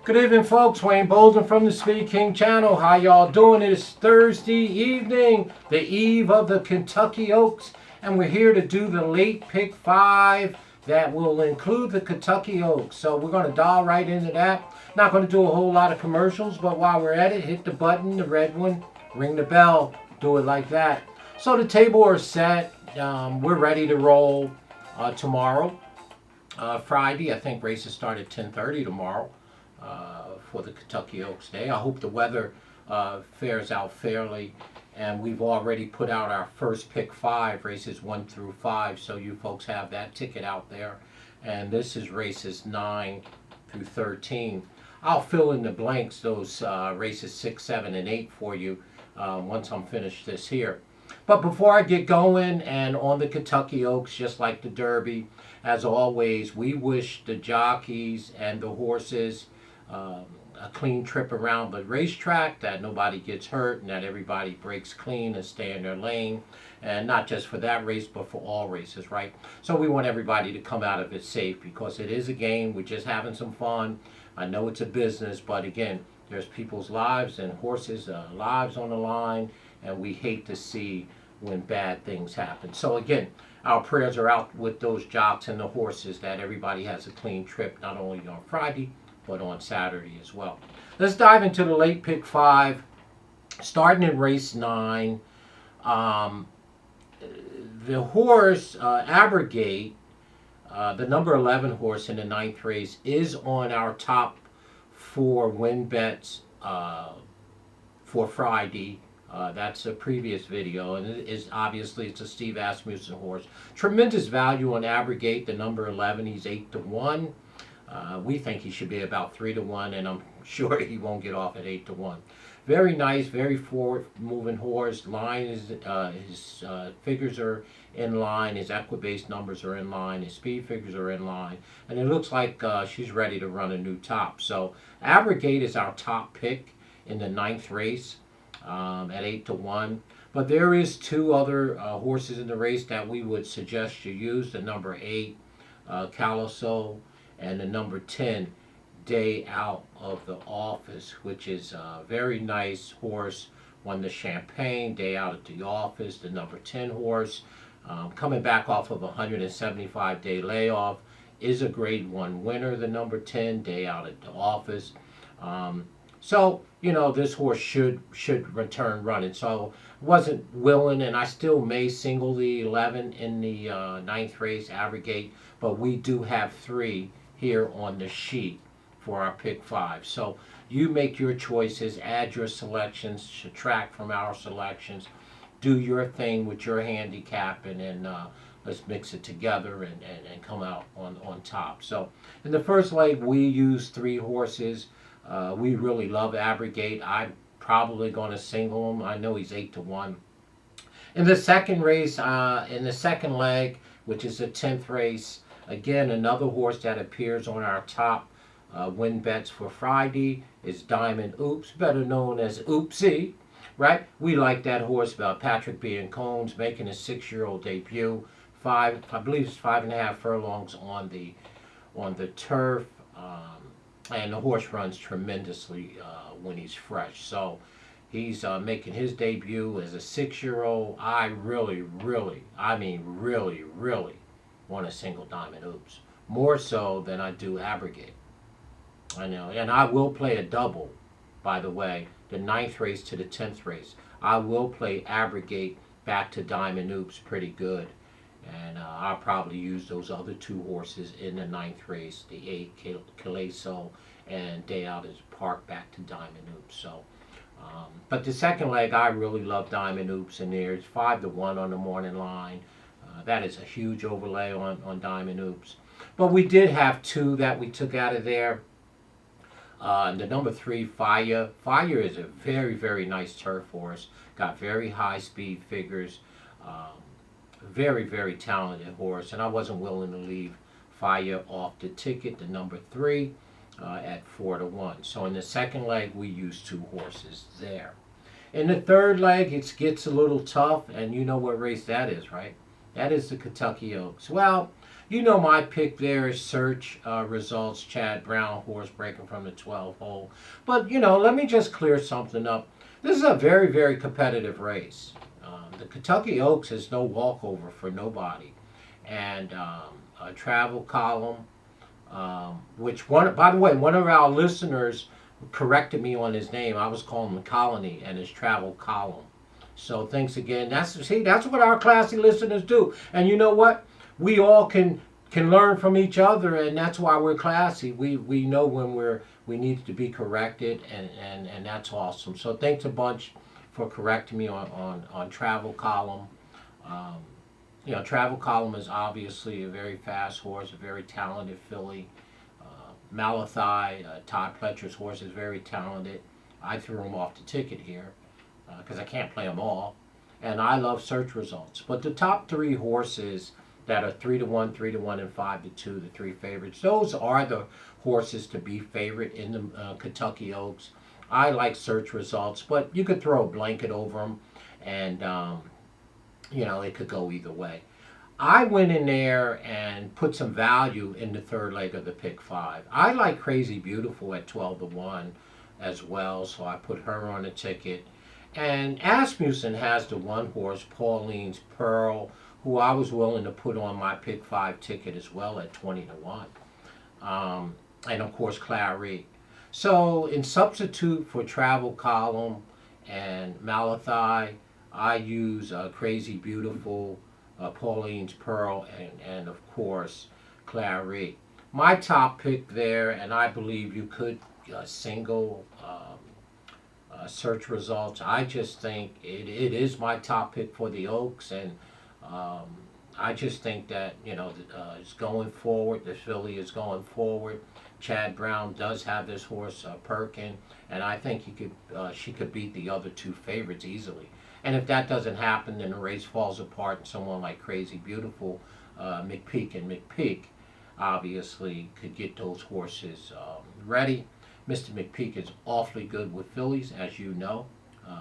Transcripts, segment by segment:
Good evening, folks. Wayne Bolden from the Speed King channel. How y'all doing? It is Thursday evening, the eve of the Kentucky Oaks, and we're here to do the late pick 5 that will include the Kentucky Oaks. So we're going to dial right into that. Not going to do a whole lot of commercials, but while we're at it, hit the button, the red one, ring the bell, do it like that. So the table is set. We're ready to roll tomorrow, Friday. I think races start at 10:30 tomorrow. For the Kentucky Oaks Day. I hope the weather fares out fairly, and we've already put out our first pick 5, races 1 through 5, so you folks have that ticket out there. And this is races 9 through 13. I'll fill in the blanks, those races 6, 7, and 8 for you once I'm finished this here. But before I get going and on the Kentucky Oaks, just like the Derby, as always, we wish the jockeys and the horses a clean trip around the racetrack, that nobody gets hurt and that everybody breaks clean and stay in their lane, and not just for that race but for all races, right? So we want everybody to come out of it safe, because it is a game. We're just having some fun. I know it's a business, but again, there's people's lives and horses' lives on the line, and we hate to see when bad things happen. So again, our prayers are out with those jocks and the horses, that everybody has a clean trip, not only on Friday but on Saturday as well. Let's dive into the late pick 5, starting in race 9. The horse Abrogate, the number 11 horse in the 9th race, is on our top 4 win bets for Friday. That's a previous video, and it is obviously it's a Steve Asmussen horse. Tremendous value on Abrogate, the number 11. He's 8-1. We think he should be about 3-1, and I'm sure he won't get off at 8-1. Very nice, very forward-moving horse. Line is his figures are in line. His equibase numbers are in line. His speed figures are in line, and it looks like she's ready to run a new top. So Abrogate is our top pick in the 9th race at 8-1. But there is 2 other horses in the race that we would suggest you use. The number 8, Caloso, and the number 10, Day Out of the Office, which is a very nice horse. Won the Champagne, Day Out at the Office. The number 10 horse, coming back off of a 175-day layoff, is a Grade 1 winner. The number 10, Day Out at the Office. So, you know, this horse should return running. So, wasn't willing, and I still may single the 11 in the 9th race, Abrogate, but we do have 3 here on the sheet for our pick 5. So you make your choices, add your selections, subtract from our selections, do your thing with your handicap, and then let's mix it together and come out on top. So in the first leg, we used 3 horses. We really love Abrogate. I'm probably going to single him. I know he's 8-1. In the second race, in the second leg, which is the 10th race, again, another horse that appears on our top win bets for Friday is Diamond Oops, better known as Oopsie, right? We like that horse. Patrick B. Combs making his 6-year-old debut. I believe it's 5.5 furlongs on the turf, and the horse runs tremendously when he's fresh. So he's making his debut as a 6-year-old. I really want a single Diamond Oops, more so than I do Abrogate. I know, and I will play a double, by the way, the 9th race to the 10th race. I will play Abrogate back to Diamond Oops pretty good, and I'll probably use those other 2 horses in the 9th race, the 8, Caleso, and Day Out as Park back to Diamond Oops. So, but the second leg, I really love Diamond Oops in there. It's 5-1 on the morning line. That is a huge overlay on Diamond Oops. But we did have 2 that we took out of there. The number 3, Fire. Fire is a very nice turf horse. Got very high speed figures. Very talented horse. And I wasn't willing to leave Fire off the ticket, the number 3, at 4-1. So in the second leg, we used 2 horses there. In the third leg, it gets a little tough. And you know what race that is, right? That is the Kentucky Oaks. Well, You know my pick there is search results. Chad Brown horse breaking from the 12 hole. But let me just clear something up. This is a very, very competitive race. The Kentucky Oaks is no walkover for nobody. And a travel column, which by the way, one of our listeners corrected me on his name. I was calling him Colony and his travel column. So thanks again. That's what our classy listeners do. And you know what? We all can learn from each other, and that's why we're classy. We know when we need to be corrected, and that's awesome. So thanks a bunch for correcting me on travel column. Travel column is obviously a very fast horse, a very talented filly. Malachi, Todd Pletcher's horse, is very talented. I threw him off the ticket here because I can't play them all. And I love search results. But the top three horses that are 3-1, 3-1, and 5-2, the three favorites, those are the horses to be favorite in the Kentucky Oaks. I like search results, but you could throw a blanket over them, and it could go either way. I went in there and put some value in the third leg of the pick 5. I like Crazy Beautiful at 12-1 as well, so I put her on the ticket. And Asmussen has the one horse, Pauline's Pearl, who I was willing to put on my pick 5 ticket as well at 20-1. And of course, Clary. So in substitute for travel column and Malachi, I use Crazy Beautiful, Pauline's Pearl, and of course, Clary. My top pick there, and I believe you could single search results. I just think it is my top pick for the Oaks, and I just think that it's going forward. The filly is going forward. Chad Brown does have this horse Perkin, and I think she could beat the other two favorites easily. And if that doesn't happen, then the race falls apart, and someone like Crazy Beautiful, McPeak obviously could get those horses ready. Mr. McPeak is awfully good with fillies, as you know.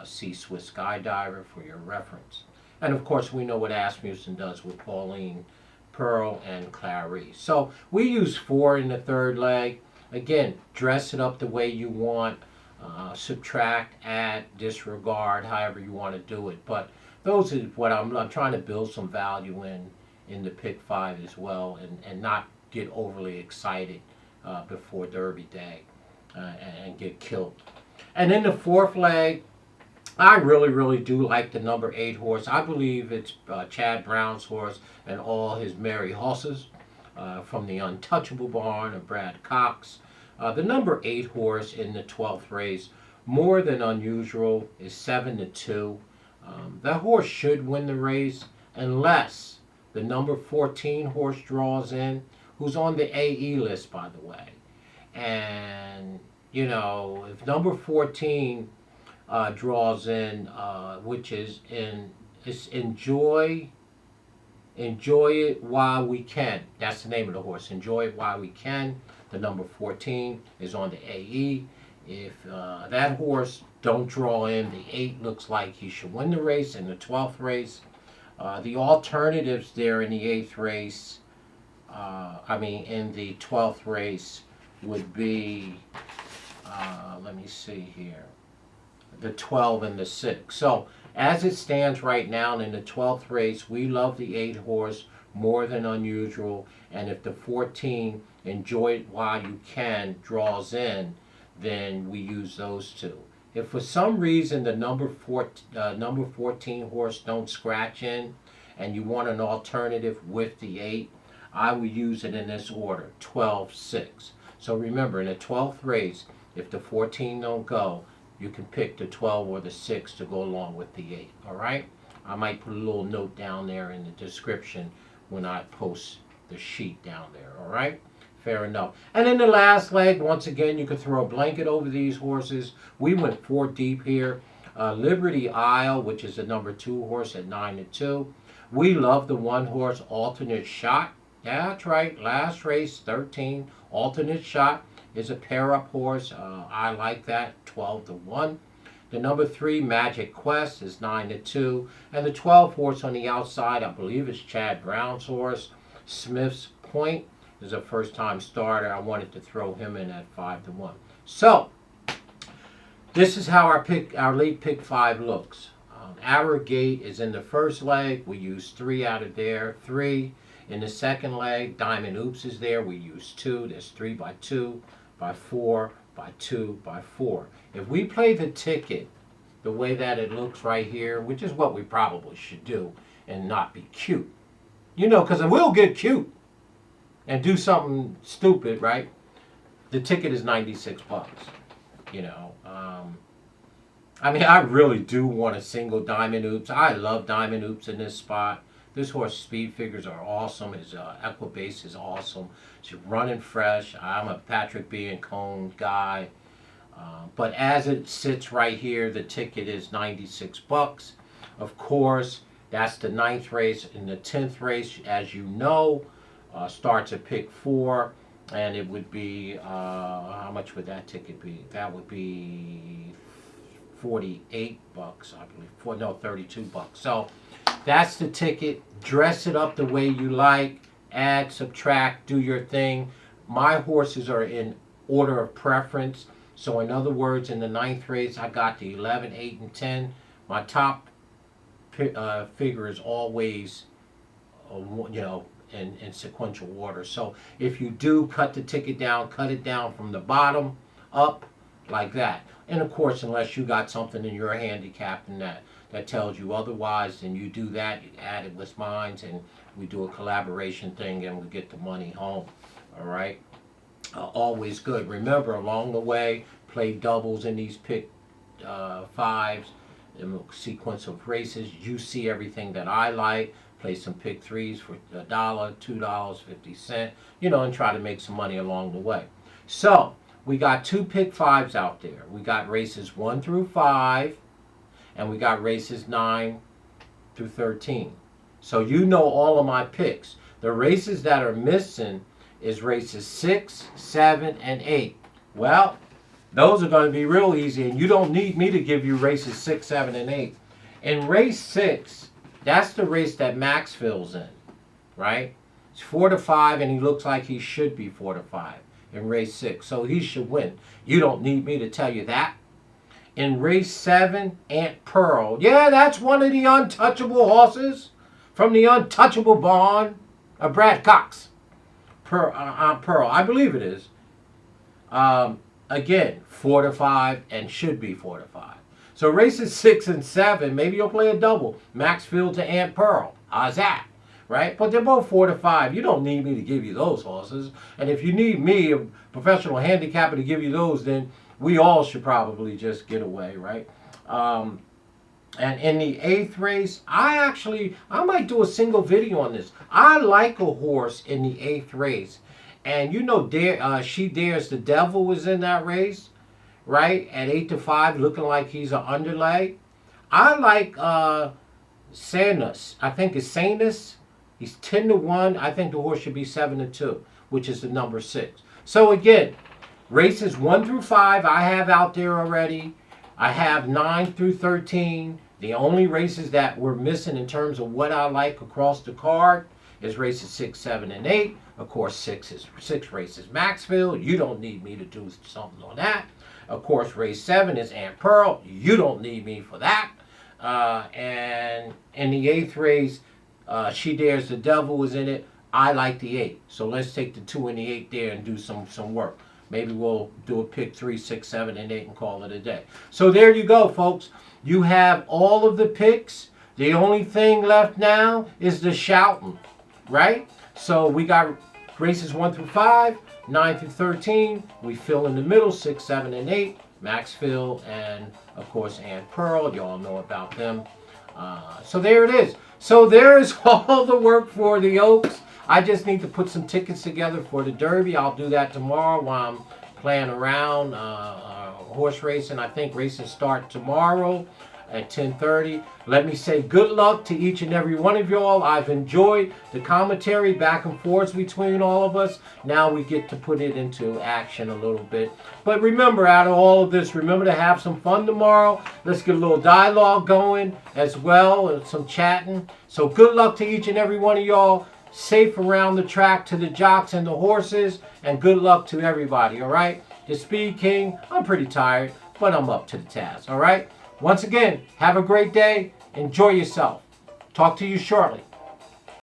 See Swiss Skydiver for your reference. And of course, we know what Asmussen does with Pauline, Pearl, and Clary. So we use 4 in the third leg. Again, dress it up the way you want. Subtract, add, disregard, however you want to do it. But those are what I'm trying to build some value in the pick 5 as well, and not get overly excited before Derby Day and get killed. And in the fourth leg, I really, really do like the number 8 horse. I believe it's Chad Brown's horse and all his merry horses from the Untouchable barn of Brad Cox. The number 8 horse in the 12th race, More Than Unusual, is 7-2. That horse should win the race unless the number 14 horse draws in, who's on the AE list, by the way. And, if number 14 draws in, which is Enjoy It While We Can. That's the name of the horse, Enjoy It While We Can. The number 14 is on the AE. If that horse don't draw in, the 8 looks like he should win the race in the 12th race. The alternatives there in the 8th race, in the 12th race would be, let me see here, the 12 and the 6. So as it stands right now in the 12th race, we love the 8 horse, More Than Unusual, and if the 14, Enjoy It While You Can, draws in, then we use those two. If for some reason the number 14 horse don't scratch in, and you want an alternative with the 8, I would use it in this order, 12, 6. So remember, in the 12th race, if the 14 don't go, you can pick the 12 or the 6 to go along with the 8, all right? I might put a little note down there in the description when I post the sheet down there, all right? Fair enough. And in the last leg, once again, you could throw a blanket over these horses. We went 4 deep here. Liberty Isle, which is the number 2 horse at 9-2. We love the 1 horse, Alternate Shot. That's right, last race, 13. Alternate Shot is a pair-up horse. I like that, 12-1. The number 3, Magic Quest, is 9-2. And the 12 horse on the outside, I believe, is Chad Brown's horse, Smith's point. Is a first-time starter. I wanted to throw him in at 5-1. So this is how our late pick 5 looks. Our gate is in the first leg. We use 3 out of there. 3 in the second leg. Diamond Oops is there. We use 2. There's 3 by 2, by 4, by 2, by 4. If we play the ticket the way that it looks right here, which is what we probably should do, and not be cute, you know, because we'll get cute and do something stupid, right? The ticket is $96, you know. I mean, I really do want a single Diamond Oops. I love Diamond Oops in this spot. This horse speed figures are awesome. His equibase is awesome. She's running fresh. I'm a Patrick B. and Cone guy. But as it sits right here, the ticket is $96. Of course, that's the 9th race. In the 10th race, as you know, starts at pick 4. And it would be, how much would that ticket be? That would be $48, I believe. No, $32. So that's the ticket. Dress it up the way you like. Add, subtract, do your thing. My horses are in order of preference. So in other words, in the 9th race, I got the 11, 8, and 10. My top figure is always, you know, in sequential order. So if you do cut the ticket down, cut it down from the bottom up like that. And of course, unless you got something in your handicap and that tells you otherwise, then you do that. You add it with mine, and we do a collaboration thing, and we get the money home. All right. Always good. Remember, along the way, play doubles in these pick 5s, in a sequence of races. You see everything that I like. Play some pick 3s for $1, $2, 50 cents, you know, and try to make some money along the way. So we got 2 pick 5s out there. We got races 1 through 5, and we got races 9 through 13. So you know all of my picks. The races that are missing is races 6, 7, and 8. Well, those are going to be real easy, and you don't need me to give you races 6, 7, and 8. In race 6, that's the race that Max fills in, right? It's 4-5, and he looks like he should be 4-5 in race 6, so he should win. You don't need me to tell you that. In race 7, Aunt Pearl. Yeah, that's one of the untouchable horses from the untouchable barn of Brad Cox. Aunt Pearl, I believe it is. Again, 4-5, and should be 4-5. So races 6 and 7, maybe you'll play a double. Maxfield to Aunt Pearl. How's that? Right? But they're both 4-5. You don't need me to give you those horses. And if you need me, a professional handicapper, to give you those, then we all should probably just get away, right? And in the 8th race, I might do a single video on this. I like a horse in the 8th race. And you know, She Dares the Devil was in that race, right? At 8-5, looking like he's an underlay. I like Sanus. I think it's Sanus. He's 10-1. I think the horse should be 7-2, which is the number 6. So again, races 1 through 5 I have out there already. I have 9 through 13. The only races that we're missing in terms of what I like across the card is races 6, 7, and 8. Of course, 6 races Maxfield. You don't need me to do something on that. Of course, race 7 is Aunt Pearl. You don't need me for that. And in the 8th race, She Dares the Devil was in it. I like the 8. So let's take the 2 and the 8 there and do some work. Maybe we'll do a pick 3, 6, 7, and 8 and call it a day. So there you go, folks. You have all of the picks. The only thing left now is the shouting, right? So we got races 1 through 5, 9 through 13. We fill in the middle, 6, 7, and 8. Maxfield and, of course, Aunt Pearl. You all know about them. So there it is. So there's all the work for the Oaks. I just need to put some tickets together for the Derby. I'll do that tomorrow while I'm playing around horse racing. I think races start tomorrow at 10:30. Let me say good luck to each and every one of y'all. I've enjoyed the commentary back and forth between all of us. Now we get to put it into action a little bit. But remember, out of all of this, remember to have some fun tomorrow. Let's get a little dialogue going as well, and some chatting. So good luck to each and every one of y'all. safe around the track to the jocks and the horses, and good luck to everybody, all right? The Speed King, I'm pretty tired, but I'm up to the task, all right? Once again, have a great day. Enjoy yourself. Talk to you shortly.